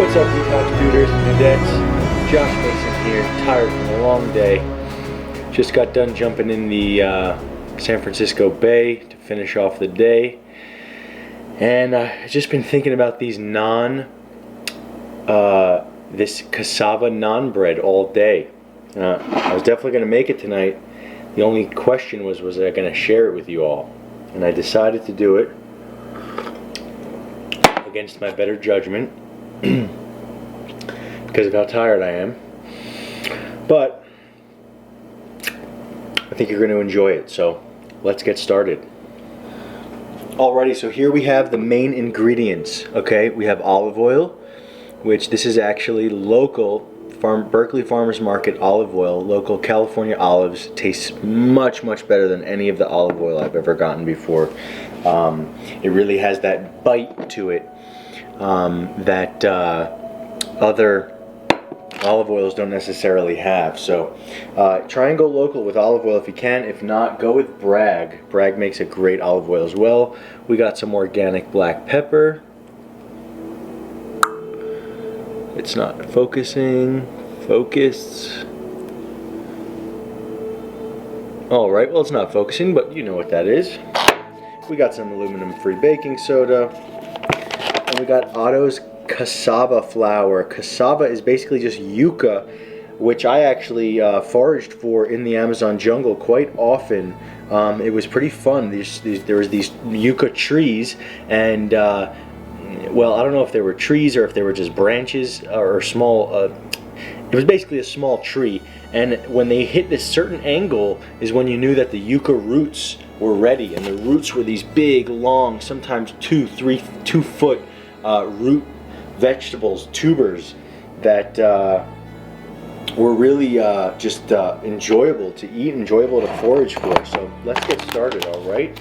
What's up, Detox duders and dudettes? Josh Mason here, tired from a long day. Just got done jumping in the San Francisco Bay to finish off the day. And I've just been thinking about these naan, this cassava naan bread all day. I was definitely going to make it tonight. The only question was I going to share it with you all? And I decided to do it against my better judgment because of how tired I am. But I think you're going to enjoy it, so let's get started. Alrighty, so here we have the main ingredients. Okay, we have olive oil, which this is actually local Berkeley Farmers Market olive oil, local California olives. Tastes much better than any of the olive oil I've ever gotten before. It really has that bite to it that other olive oils don't necessarily have. So try and go local with olive oil if you can. If not, go with Bragg. Bragg makes a great olive oil as well. We got some organic black pepper. It's not focusing. Focus. Alright, well, it's not focusing, but you know what that is. We got some aluminum-free baking soda. And we got Otto's cassava flour. Cassava is basically just yucca, which I actually foraged for in the Amazon jungle quite often. It was pretty fun. There was these yucca trees, and well, I don't know if they were trees or if they were just branches or small. It was basically a small tree, and when they hit this certain angle is when you knew that the yucca roots were ready. And the roots were these big, long, sometimes 2 foot root vegetables, tubers that were really just enjoyable to eat, enjoyable to forage for. So let's get started, all right?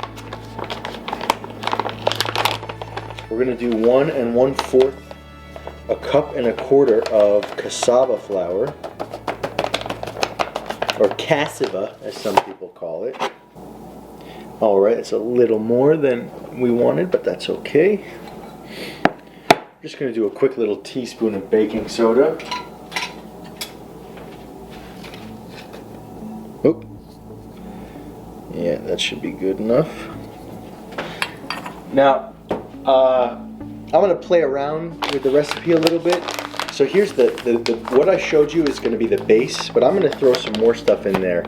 We're going to do 1 1/4 a cup and a quarter of cassava flour, or cassava as some people call it. All right, it's a little more than we wanted, but that's okay. Just going to do a quick little teaspoon of baking soda. Oop. Yeah, that should be good enough. Now, I'm going to play around with the recipe a little bit. So here's what I showed you is going to be the base, but I'm going to throw some more stuff in there.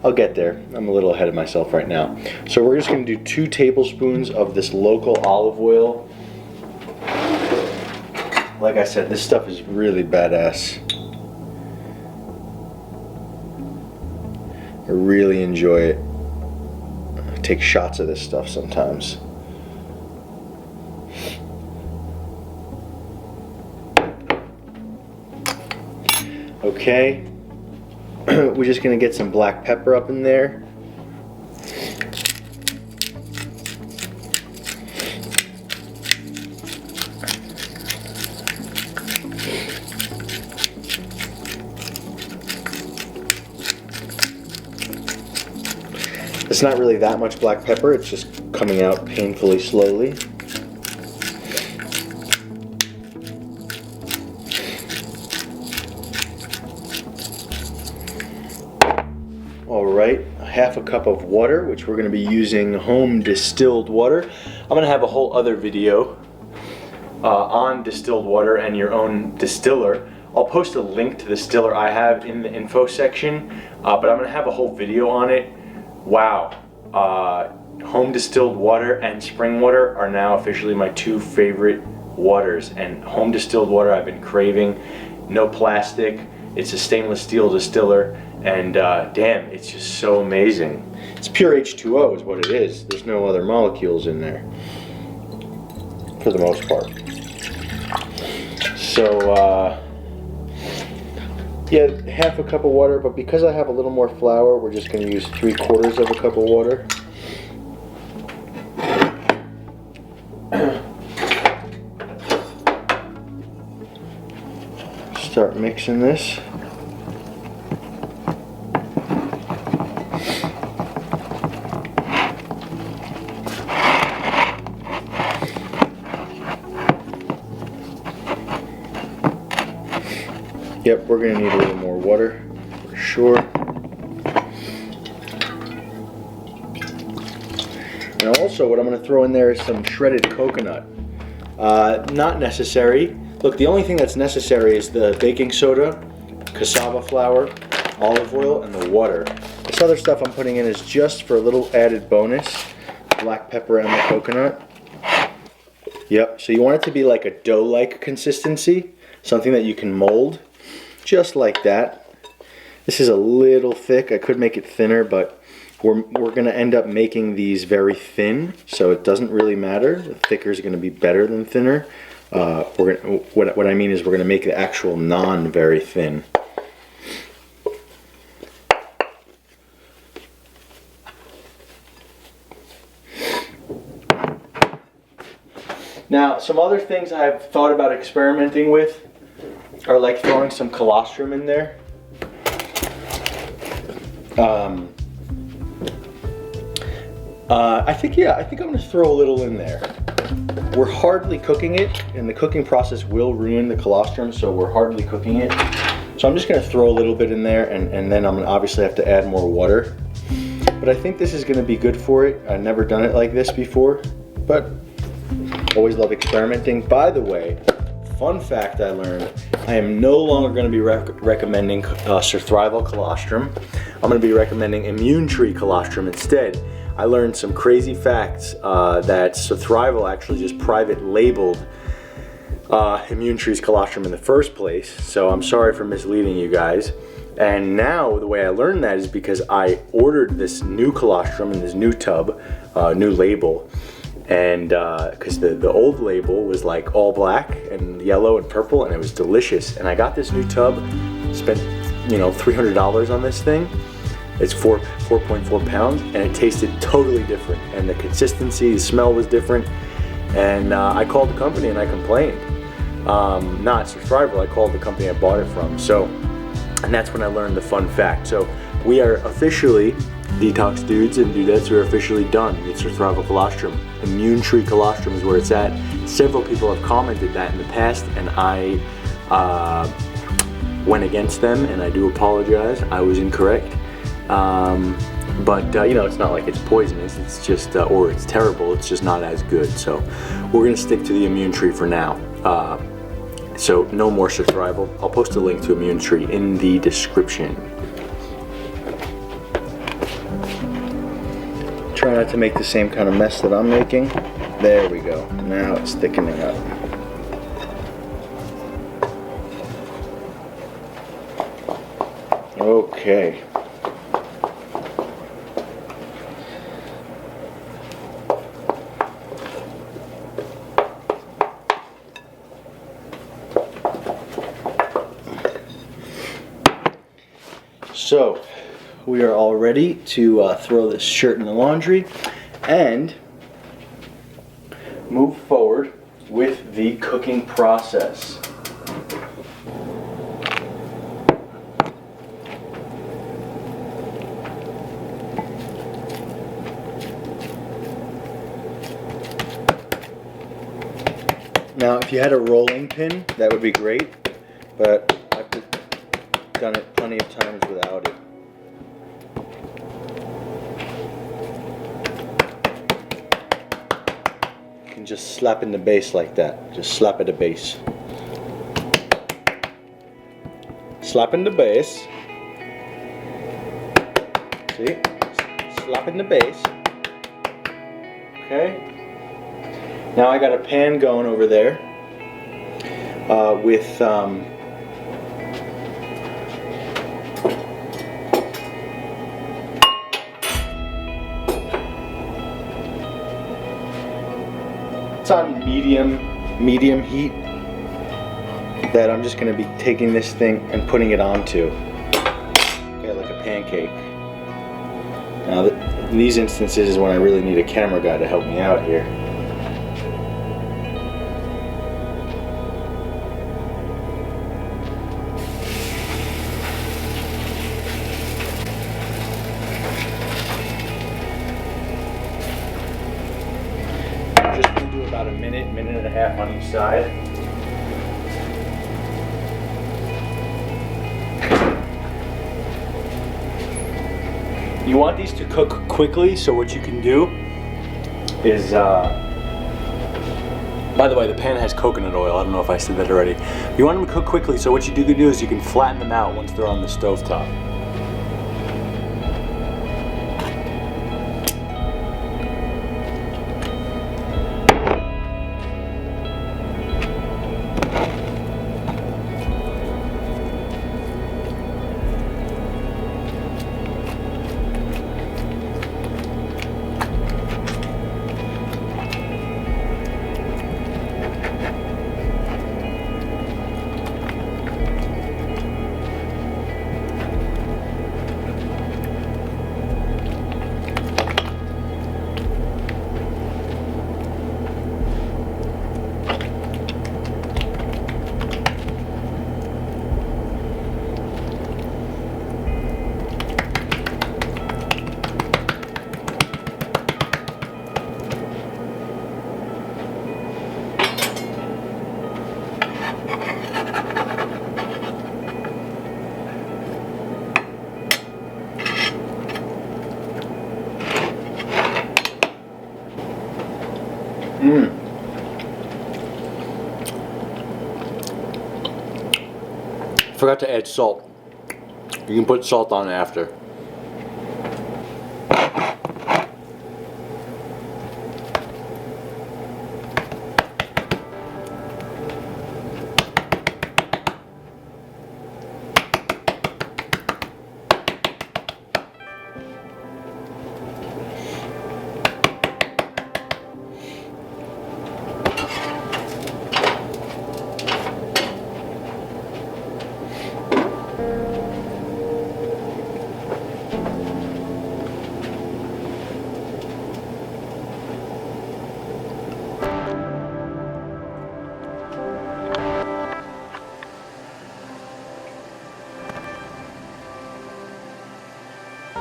I'll get there. I'm a little ahead of myself right now. So we're just going to do 2 tablespoons of this local olive oil. Like I said, this stuff is really badass. I really enjoy it. I take shots of this stuff sometimes. Okay, we're just going to get some black pepper up in there. It's not really that much black pepper, it's just coming out painfully slowly. Alright, 1/2 cup of water, which we're going to be using home distilled water. I'm going to have a whole other video on distilled water and your own distiller. I'll post a link to the distiller I have in the info section, but I'm going to have a whole video on it. Wow, home distilled water and spring water are now officially my 2 favorite waters, and home distilled water I've been craving. No plastic, it's a stainless steel distiller, and damn, it's just so amazing. It's pure H2O is what it is. There's no other molecules in there for the most part. So yeah, 1/2 cup of water, but because I have a little more flour, we're just going to use 3/4 of a cup of water. Start mixing this. Yep, we're gonna need a little more water for sure. And also what I'm gonna throw in there is some shredded coconut. Not necessary. Look, the only thing that's necessary is the baking soda, cassava flour, olive oil, and the water. This other stuff I'm putting in is just for a little added bonus. Black pepper and the coconut. Yep, so you want it to be like a dough-like consistency, something that you can mold, just like that. This is a little thick. I could make it thinner, but we're going to end up making these very thin, so it doesn't really matter. The thicker is going to be better than thinner. What I mean is we're going to make the actual naan very thin. Now, some other things I've thought about experimenting with are like throwing some colostrum in there. I think I'm going to throw a little in there. We're hardly cooking it, and the cooking process will ruin the colostrum, so we're hardly cooking it. So I'm just going to throw a little bit in there, and then I'm going to obviously have to add more water. But I think this is going to be good for it. I've never done it like this before, but always love experimenting. By the way, fun fact I learned, I am no longer going to be recommending survival colostrum. I'm going to be recommending immune tree colostrum instead. I learned some crazy facts that survival actually just private labeled immune tree's colostrum in the first place. So I'm sorry for misleading you guys. And now the way I learned that is because I ordered this new colostrum in this new tub, new label. And because the old label was like all black and yellow and purple, and it was delicious. And I got this new tub, spent $300 on this thing. It's 4.4 pounds, and it tasted totally different. And the consistency, the smell was different. And I called the company and I complained. Not survival, I called the company I bought it from. So, and that's when I learned the fun fact. So we are officially, Detox dudes and dudettes, are officially done with survival colostrum. Immune tree colostrum is where it's at. Several people have commented that in the past, and I went against them, and I do apologize. I was incorrect. But it's not like it's poisonous. It's just, or it's terrible. It's just not as good. So we're gonna stick to the immune tree for now. So no more survival. I'll post a link to immune tree in the description. Try not to make the same kind of mess that I'm making. There we go. Now it's thickening up. Okay. So, we are all ready to throw this shirt in the laundry and move forward with the cooking process. Now, if you had a rolling pin, that would be great, but I've done it plenty of times without it. You can just slap in the base like that. Just slap at the base. Slap in the base. See? Slap in the base. Okay. Now I got a pan going over there with it's on medium heat that I'm just going to be taking this thing and putting it onto. Okay, like a pancake. Now in these instances is when I really need a camera guy to help me out here. About a minute and a half on each side. You want these to cook quickly, so what you can do is, by the way, the pan has coconut oil. I don't know if I said that already. You want them to cook quickly, so what you can do is you can flatten them out once they're on the stovetop. Forgot to add salt. You can put salt on after.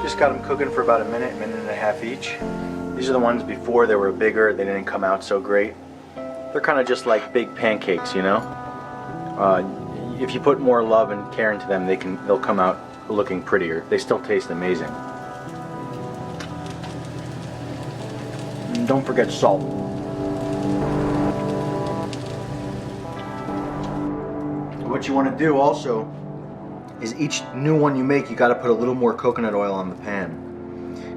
Just got them cooking for about a minute and a half each. These are the ones before they were bigger, they didn't come out so great. They're kind of just like big pancakes, you know? If you put more love and care into them, they'll come out looking prettier. They still taste amazing. And don't forget salt. What you want to do also is each new one you make, you got to put a little more coconut oil on the pan,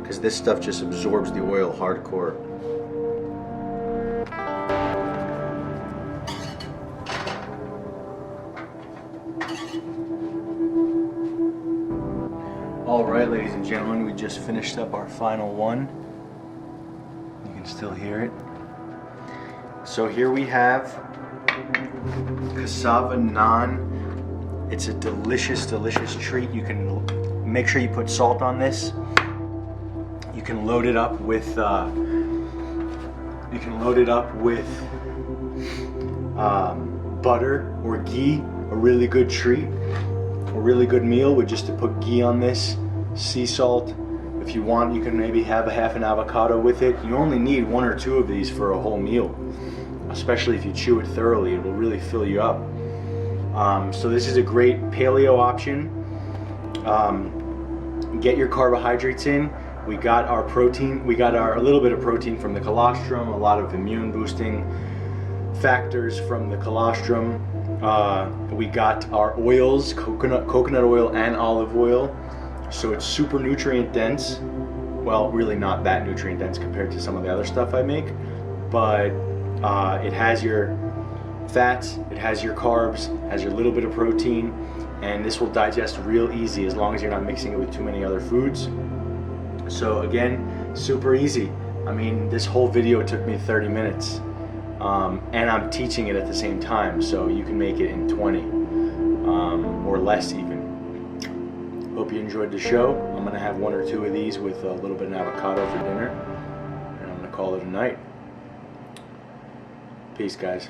because this stuff just absorbs the oil hardcore. Alright, ladies and gentlemen, we just finished up our final one. You can still hear it. So here we have Cassava Naan. It's a delicious, delicious treat. You can make sure you put salt on this. You can load it up with butter or ghee. A really good treat, a really good meal would just to put ghee on this, sea salt. If you want, you can maybe have a half an avocado with it. You only need 1 or 2 of these for a whole meal, especially if you chew it thoroughly. It will really fill you up. So this is a great paleo option. Get your carbohydrates in. We got our protein. We got a little bit of protein from the colostrum, a lot of immune boosting factors from the colostrum. We got our oils, coconut oil and olive oil. So it's super nutrient dense. Well, really not that nutrient dense compared to some of the other stuff I make, but it has your fats, it has your carbs, has your little bit of protein, and this will digest real easy as long as you're not mixing it with too many other foods. So again, super easy. I mean, this whole video took me 30 minutes, and I'm teaching it at the same time, so you can make it in 20 or less even. Hope you enjoyed the show. I'm gonna have 1 or 2 of these with a little bit of avocado for dinner, and I'm gonna call it a night. Peace, guys.